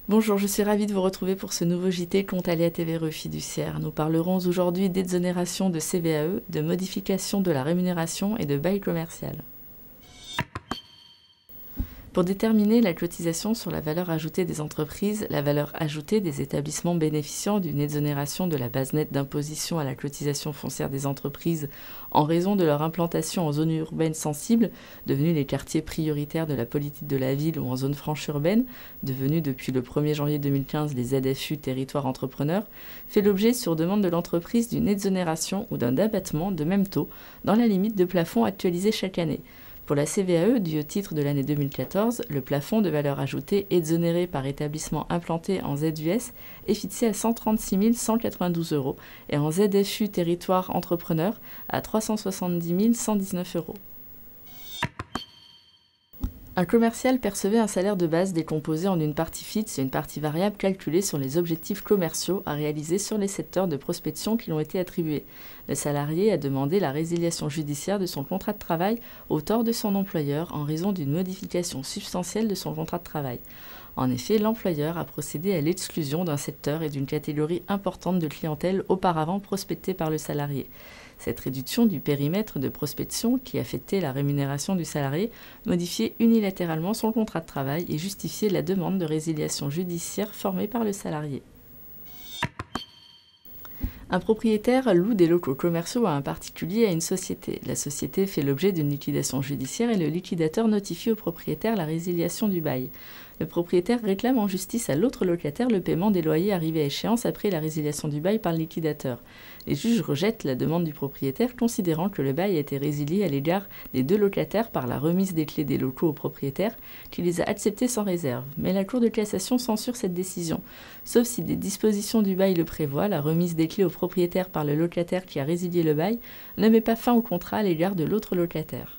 Bonjour, je suis ravie de vous retrouver pour ce nouveau JT Compte Aléa TVRE fiduciaire. Nous parlerons aujourd'hui d'exonération de CVAE, de modification de la rémunération et de bail commercial. Pour déterminer la cotisation sur la valeur ajoutée des entreprises, la valeur ajoutée des établissements bénéficiant d'une exonération de la base nette d'imposition à la cotisation foncière des entreprises en raison de leur implantation en zone urbaine sensible, devenus les quartiers prioritaires de la politique de la ville ou en zone franche urbaine, devenus depuis le 1er janvier 2015 les ZFU territoires entrepreneurs, fait l'objet sur demande de l'entreprise d'une exonération ou d'un abattement de même taux dans la limite de plafond actualisé chaque année. Pour la CVAE, due au titre de l'année 2014, le plafond de valeur ajoutée exonéré par établissement implanté en ZUS est fixé à 136 192 € et en ZFU territoire entrepreneur à 370 119 €. Un commercial percevait un salaire de base décomposé en une partie fixe et une partie variable calculée sur les objectifs commerciaux à réaliser sur les secteurs de prospection qui lui ont été attribués. Le salarié a demandé la résiliation judiciaire de son contrat de travail au tort de son employeur en raison d'une modification substantielle de son contrat de travail. En effet, l'employeur a procédé à l'exclusion d'un secteur et d'une catégorie importante de clientèle auparavant prospectée par le salarié. Cette réduction du périmètre de prospection, qui affectait la rémunération du salarié, modifiait unilatéralement son contrat de travail et justifiait la demande de résiliation judiciaire formée par le salarié. Un propriétaire loue des locaux commerciaux à un particulier à une société. La société fait l'objet d'une liquidation judiciaire et le liquidateur notifie au propriétaire la résiliation du bail. Le propriétaire réclame en justice à l'autre locataire le paiement des loyers arrivés à échéance après la résiliation du bail par le liquidateur. Les juges rejettent la demande du propriétaire, considérant que le bail a été résilié à l'égard des deux locataires par la remise des clés des locaux au propriétaire, qui les a acceptés sans réserve. Mais la Cour de cassation censure cette décision. Sauf si des dispositions du bail le prévoient, la remise des clés au propriétaire par le locataire qui a résilié le bail ne met pas fin au contrat à l'égard de l'autre locataire.